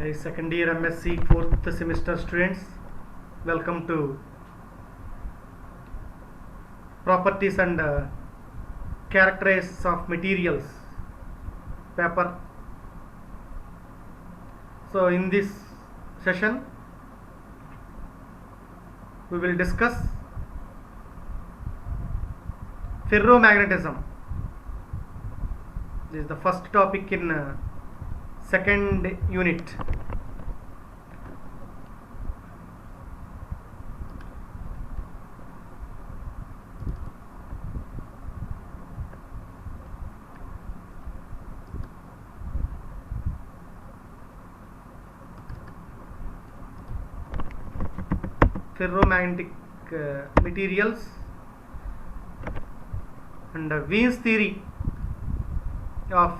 Hi, second year MSc fourth semester students, welcome to properties and characteristics of materials paper. So in this session we will discuss ferromagnetism. This is the first topic in second unit. Ferromagnetic materials and Wien's theory of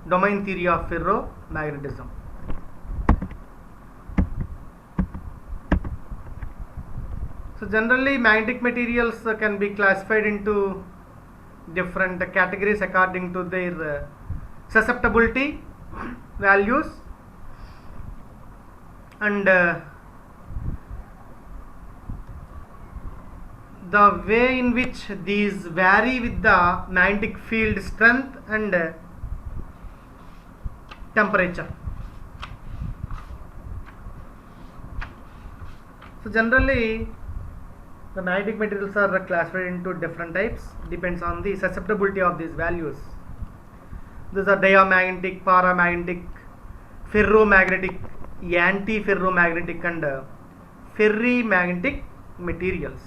domain theory of ferromagnetism. So generally magnetic materials can be classified into different categories according to their susceptibility values and the way in which these vary with the magnetic field strength and temperature. So generally the magnetic materials are classified into different types, depends on the susceptibility of these values. These are diamagnetic, paramagnetic, ferromagnetic, anti-ferromagnetic and ferrimagnetic materials.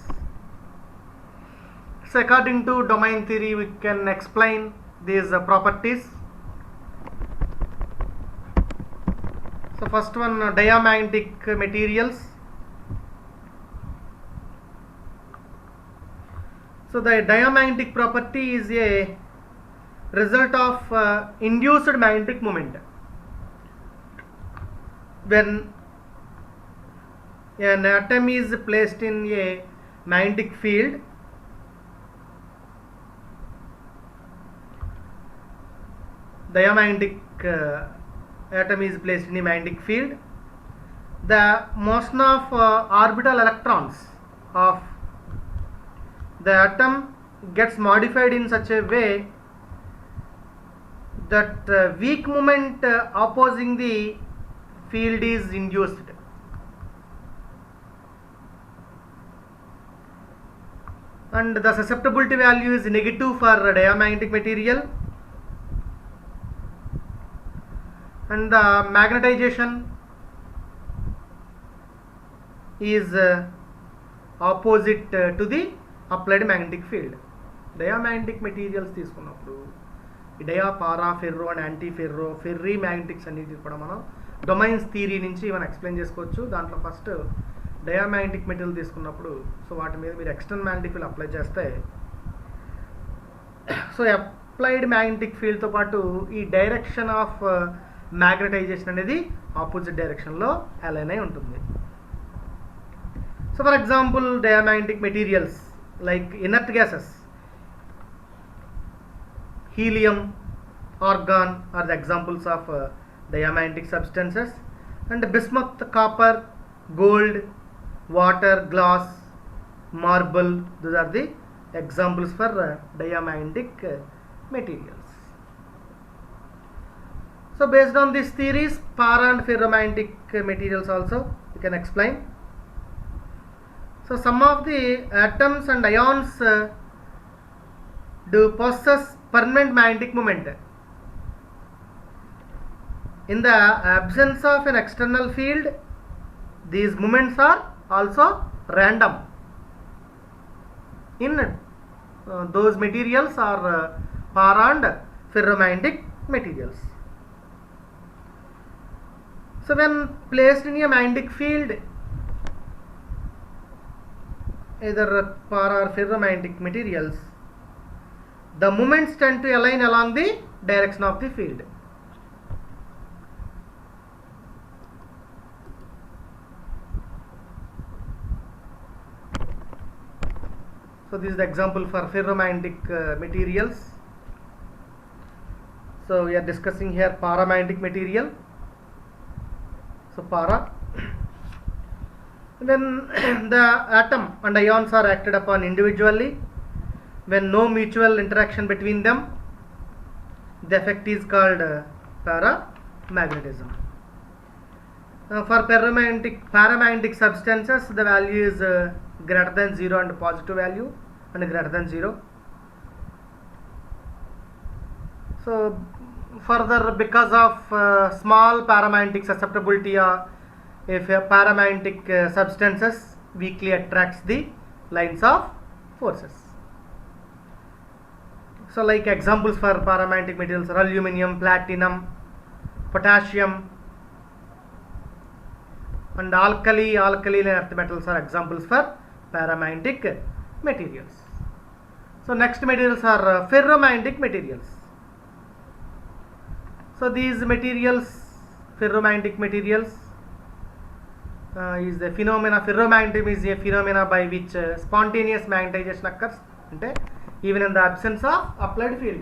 So according to domain theory we can explain these properties. So first one, diamagnetic materials. So the diamagnetic property is a result of induced magnetic moment. When an atom is placed in a magnetic field, diamagnetic atom is placed in a magnetic field, the motion of orbital electrons of the atom gets modified in such a way that weak moment opposing the field is induced. And the susceptibility value is negative for diamagnetic material, and the magnetization is opposite to the applied magnetic field. Diamagnetic materials తీసుకున్నప్పుడు ఈ dia, para, ferro and anti ferro, ferri magnetics అన్నిటి కూడా మనం domains theory నుంచి మనం explain చేసుకోవచ్చు. దాంట్లో first diamagnetic material తీసుకున్నప్పుడు సో వాటి మీద మీరు ఎక్స్టర్నల్ మ్యాగ్నెటిక్ ఫీల్డ్ అప్లై చేస్తే సో అప్లైడ్ మ్యాగ్నెటిక్ ఫీల్డ్తో పాటు ఈ డైరెక్షన్ ఆఫ్ మ్యాగ్నటైజేషన్ అనేది ఆపోజిట్ డైరెక్షన్లో అలైన్ అయి ఉంటుంది. So for example diamagnetic materials like inert gases, helium, argon are the examples of diamagnetic substances, and bismuth, copper, gold, water, glass, marble, those are the examples for diamagnetic materials. So based on these theories, para and ferromagnetic materials also you can explain. So some of the atoms and ions do possess permanent magnetic moment. In the absence of an external field, these moments are also random. In those materials are para and ferromagnetic materials. So when placed in a magnetic field, either para or ferromagnetic materials, the moments tend to align along the direction of the field. So this is the example for ferromagnetic materials. So we are discussing here paramagnetic material. So para, when the atom and ions are acted upon individually, when no mutual interaction between them, the effect is called paramagnetism. For paramagnetic substances, the value is greater than 0 and positive value and greater than 0. So further, because of small paramagnetic susceptibility, if paramagnetic substances weakly attracts the lines of forces. So like examples for paramagnetic materials are aluminum, platinum, potassium, and alkali and earth metals are examples for paramagnetic materials. So next materials are ferromagnetic materials. So these materials, ferromagnetic materials, is the phenomena. Ferromagnetism is a phenomena by which spontaneous magnetization occurs, ante even in the absence of applied field.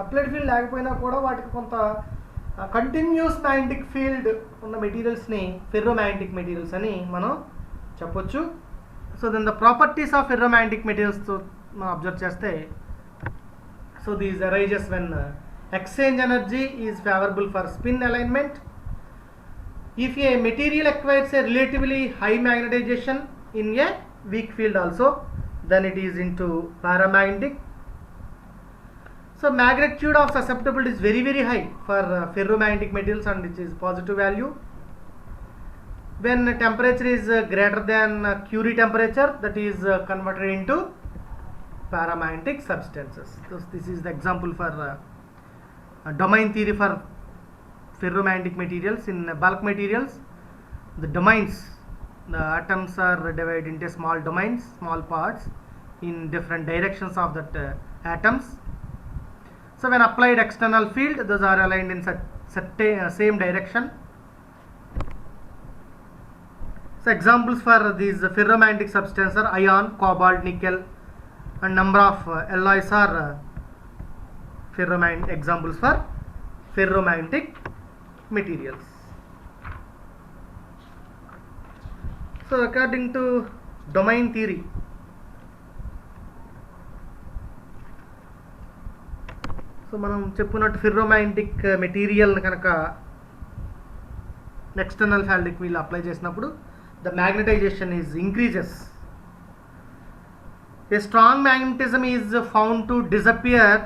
Applied field లేకపోయినా కూడా వాటికి కొంత continuous magnetic field ఉన్న మెటీరియల్స్ని ఫెర్రోమ్యాగ్నెటిక్ materials అని మనం చెప్పొచ్చు. So then the properties of ferromagnetic మెటీరియల్స్తో మనం అబ్జర్వ్ చేస్తే, so these arises when exchange energy is favorable for spin alignment. If a material acquires a relatively high magnetization in a weak field also, then it is into paramagnetic. So magnitude of susceptibility is very high for ferromagnetic materials and it is positive value. When temperature is greater than Curie temperature, that is converted into paramagnetic substances. So this is the example for domain theory for ferromagnetic materials. In bulk materials, the domains, the atoms are divided into small domains, small parts in different directions of that atoms. So when applied external field, those are aligned in such same direction. So examples for these ferromagnetic substances are iron, cobalt, nickel, and number of alloys are examples for ferromagnetic materials. So according to domain theory, so మనం చెప్పుకున్నట్టు ferromagnetic material కనుక external ఫీల్డ్కి వీళ్ళు apply చేసినప్పుడు the magnetisation is increases. A strong magnetism is found to disappear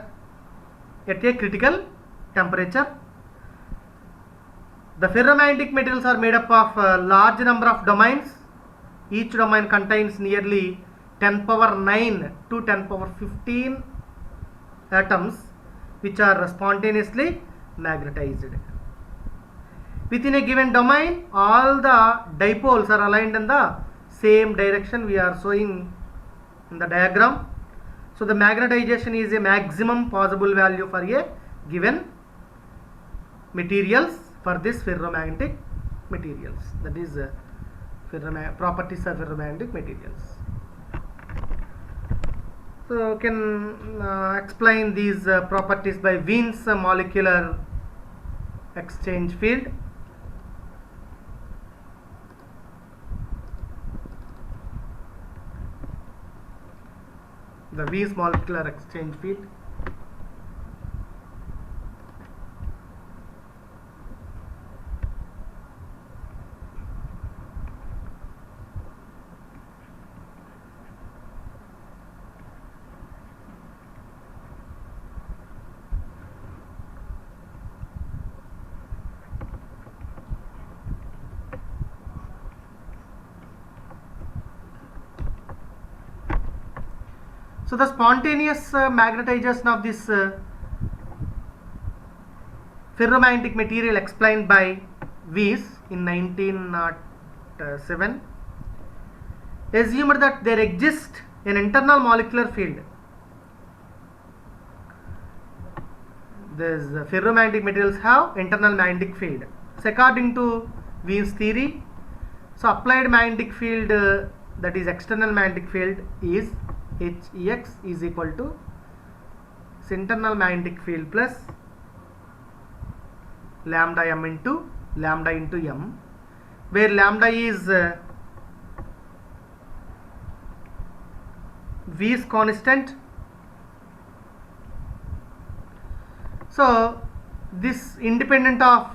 at a critical temperature. The ferromagnetic materials are made up of a large number of domains. Each domain contains nearly 10 power 9 to 10 power 15 atoms which are spontaneously magnetized. Within a given domain, all the dipoles are aligned in the same direction we are showing in the diagram. So the magnetization is a maximum possible value for a given materials for this ferromagnetic materials. That is properties of ferromagnetic materials. So you can explain these properties by Wien's molecular exchange field. The Wien's molecular exchange field. So the spontaneous magnetization of this ferromagnetic material explained by Weiss in 1907 assumed that there exists an internal molecular field. These ferromagnetic materials have internal magnetic field. So according to Wien's theory, so applied magnetic field that is external magnetic field is Hex is equal to internal magnetic field plus lambda m into m. where lambda is V's constant. So this independent of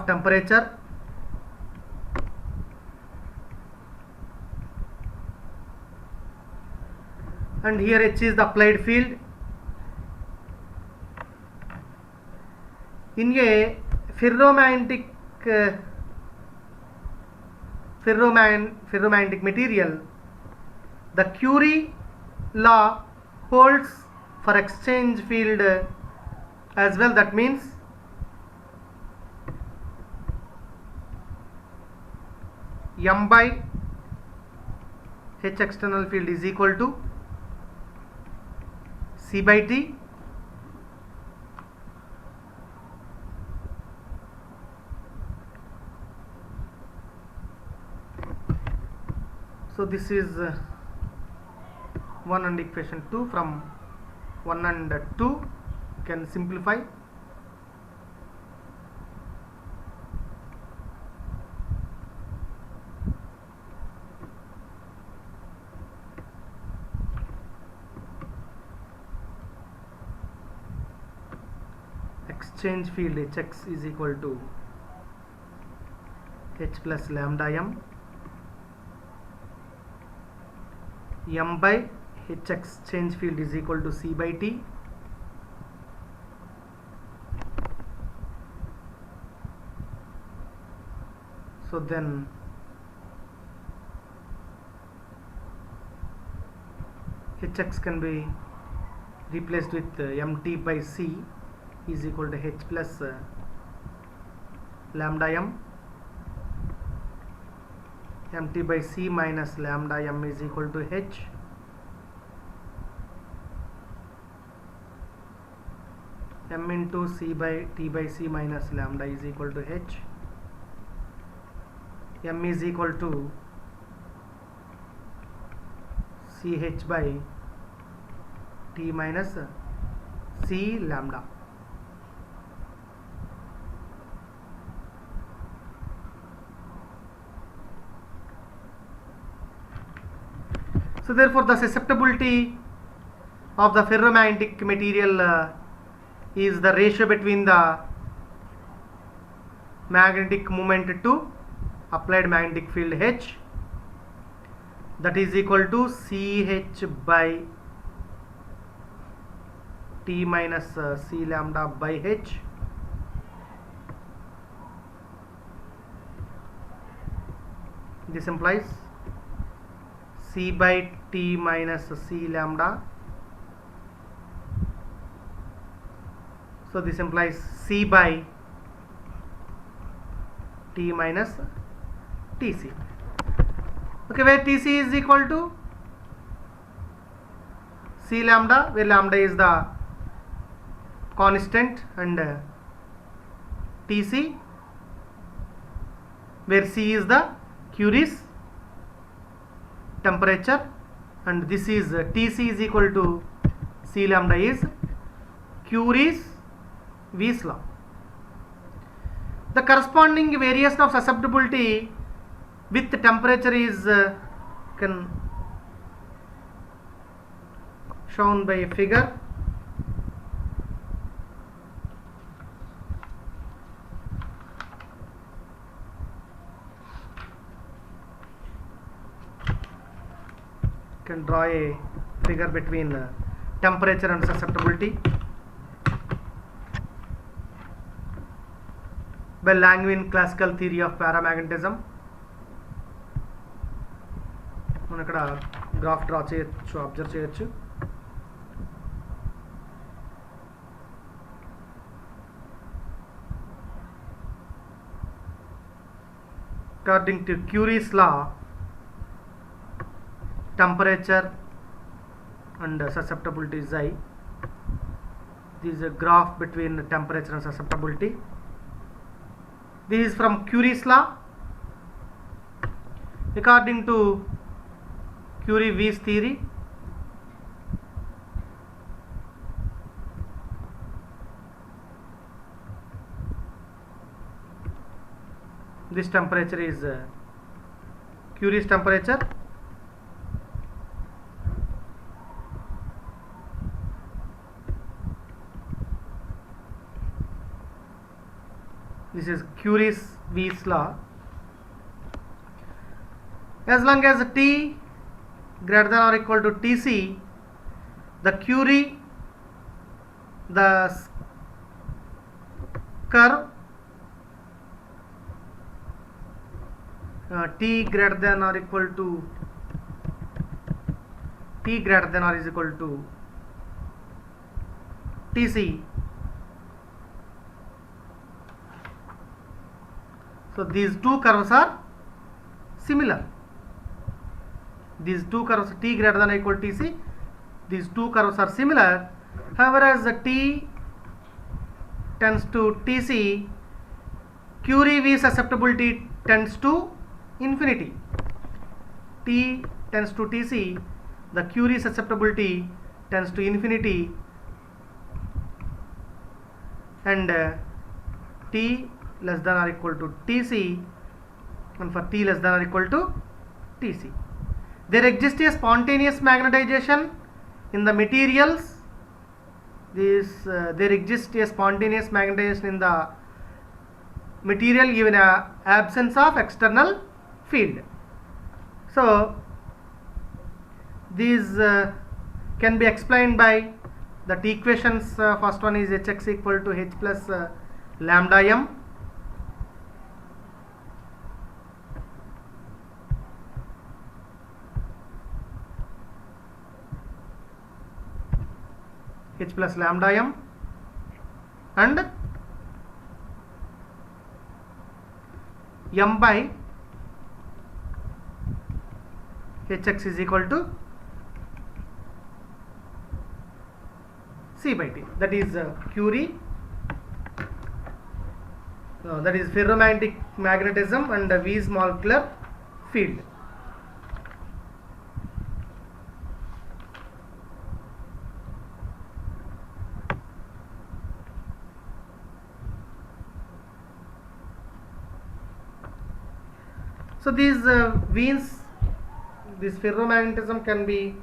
temperature, and here H is the applied field. In a ferromagnetic material, the Curie law holds for exchange field as well. That means M by H external field is equal to C by T. So this is 1 and equation 2. From 1 and 2 you can simplify. Exchange field Hx is equal to H plus lambda m. M by H exchange field is equal to C by T. So then Hx can be replaced with Mt by C is equal to H plus lambda m. Mt by C minus lambda m is equal to H. M into C by T by C minus lambda is equal to H. M is equal to CH by T minus C lambda. So therefore the susceptibility of the ferromagnetic material is the ratio between the magnetic moment to applied magnetic field H, that is equal to CH by T minus C lambda by H. This implies C by T minus C lambda. So this implies C by T minus Tc. Okay, where Tc is equal to C lambda, where lambda is the constant, and Tc, where C is the Curie's temperature, and this is Tc is equal to C lambda is Curie's V's law. The corresponding variation of susceptibility with temperature is can shown by a figure. Can draw a figure between temperature and susceptibility by Langevin classical theory of paramagnetism. మనం ఇక్కడ graph draw చేయొచ్చు, observe చేయొచ్చు. According to Curie's law, temperature and susceptibility is I. This is a graph between temperature and susceptibility. This is from Curie's law. According to Curie-Weiss theory, this temperature is Curie's temperature. This is Curie's Wies law. As long as T greater than or equal to Tc, the Curie, the curve T greater than or equal to T greater than or is equal to Tc. So these two curves are similar. These two curves T greater than or equal to Tc, these two curves are similar. However, as the T tends to Tc, Curie-V susceptibility tends to infinity. T tends to Tc, the Curie susceptibility tends to infinity, and T less than or equal to Tc, and for T less than or equal to Tc. There exists a spontaneous magnetization in the materials. There exists a spontaneous magnetization in the material given a absence of external field. So these can be explained by the equations. First one is Hx equal to H plus lambda m. H plus lambda m, and m by Hx is equal to C by T. That is Curie, that is ferromagnetic magnetism and Wies molecular field. So these Wies, this ferromagnetism can be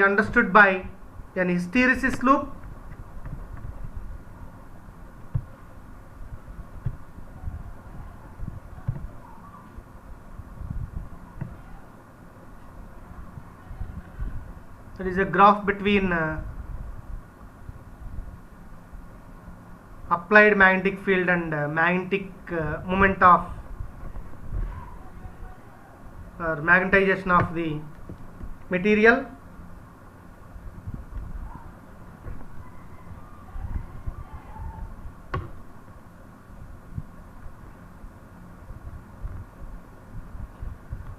understood by an hysteresis loop. That is a graph between applied magnetic field and magnetic moment of magnetization of the material.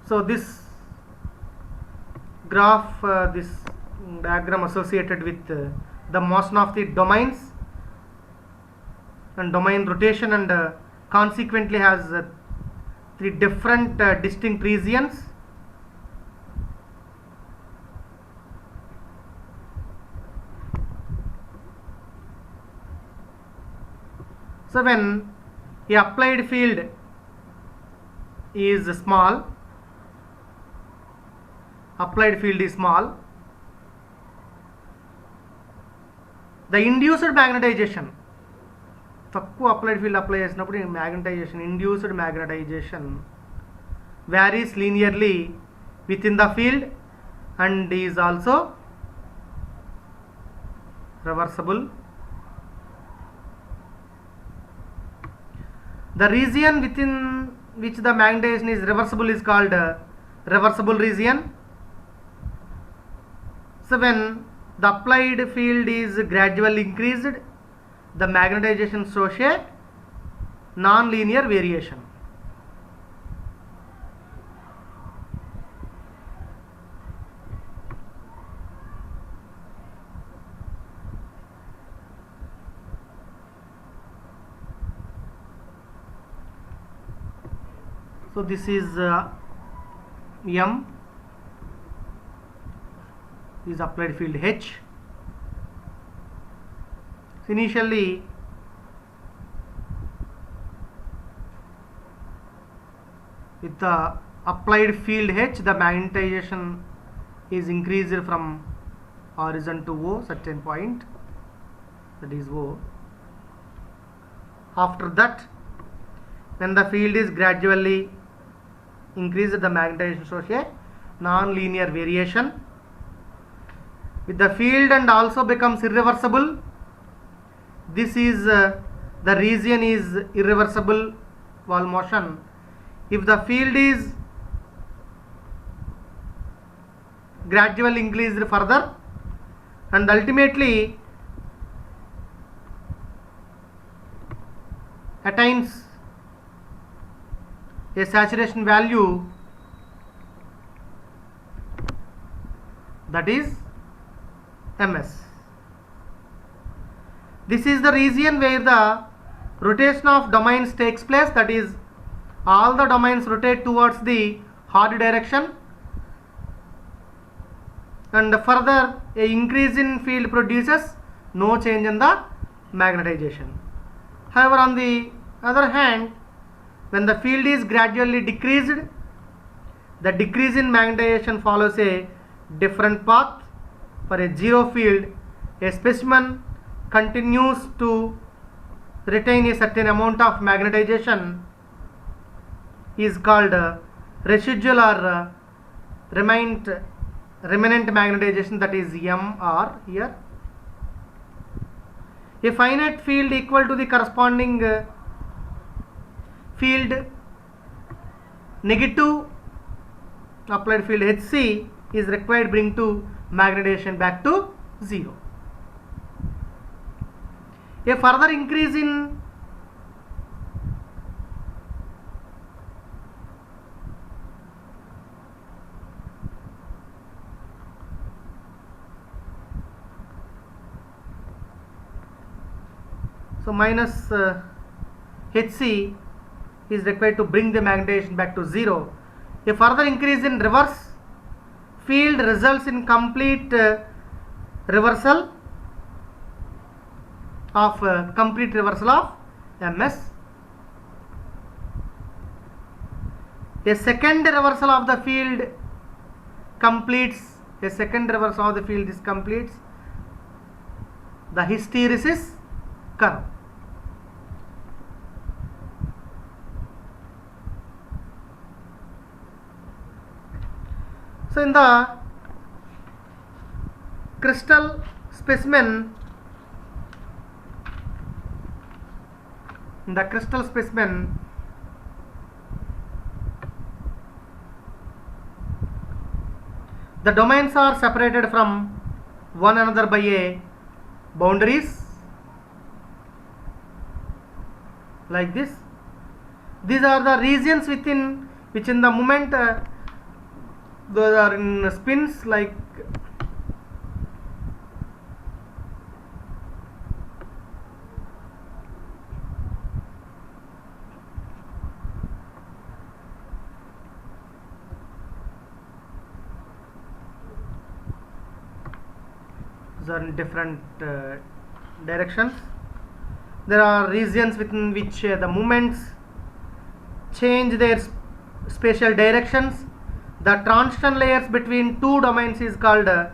So this graph, this diagram associated with the motion of the domains and domain rotation, and consequently has three different distinct regions. So when the applied field is small, the induced magnetization, తక్కువ applied field apply చేసినప్పుడు magnetisation, induced magnetisation varies linearly within the field and is also reversible. The region within which the magnetization is reversible is called reversible region. So when the applied field is gradually increased, the magnetization shows a non-linear variation. So this is M, is applied field H. Initially with the applied field H, the magnetization is increased from origin to O, certain point, that is O. After that, when the field is gradually increased, the magnetization shows a non-linear variation with the field and also becomes irreversible. This is the region is irreversible wall motion. If the field is gradually increased further and ultimately attains a saturation value, that is MS. This is the region where the rotation of domains takes place, that is all the domains rotate towards the hard direction, and further a increase in field produces no change in the magnetization. However, on the other hand, when the field is gradually decreased, the decrease in magnetization follows a different path. For a zero field, a specimen continues to retain a certain amount of magnetization is called residual or remnant magnetization, that is MR here. A finite field equal to the corresponding field negative applied field HC is required bring to magnetization back to 0. A further increase in minus HC is required to bring the magnetization back to 0. A further increase in reverse field results in complete reversal of MS. A second reversal of the field completes the hysteresis curve. So in the crystal specimen, the domains are separated from one another by a boundaries like this. These are the regions within which in the moment those are in spins, like those are in different directions. There are regions within which the moments change their spatial directions. The transition layers between two domains is called a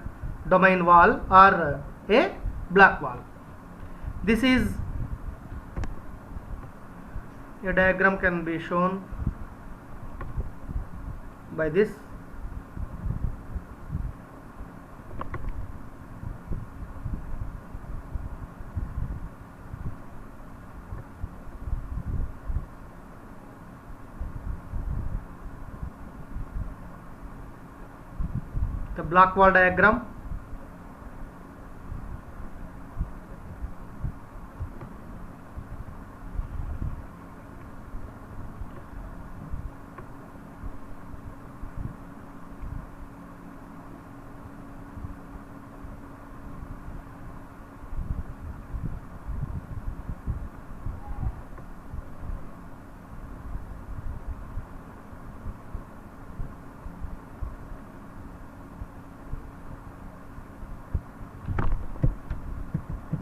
domain wall or a black wall. This is a diagram can be shown by this. The black wall diagram.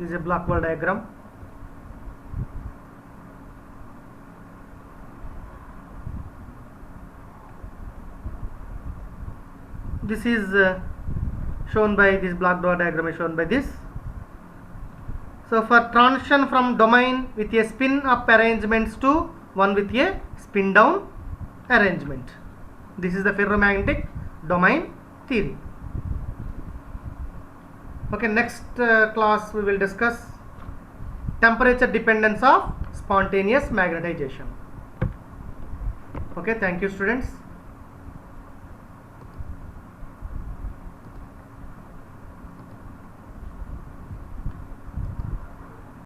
This is a Blackwell diagram. This is shown by this Black-Dwarf diagram is shown by this. So for transition from domain with a spin up arrangements to one with a spin down arrangement. This is the ferromagnetic domain theory. Okay, next class we will discuss temperature dependence of spontaneous magnetization. Okay, thank you students.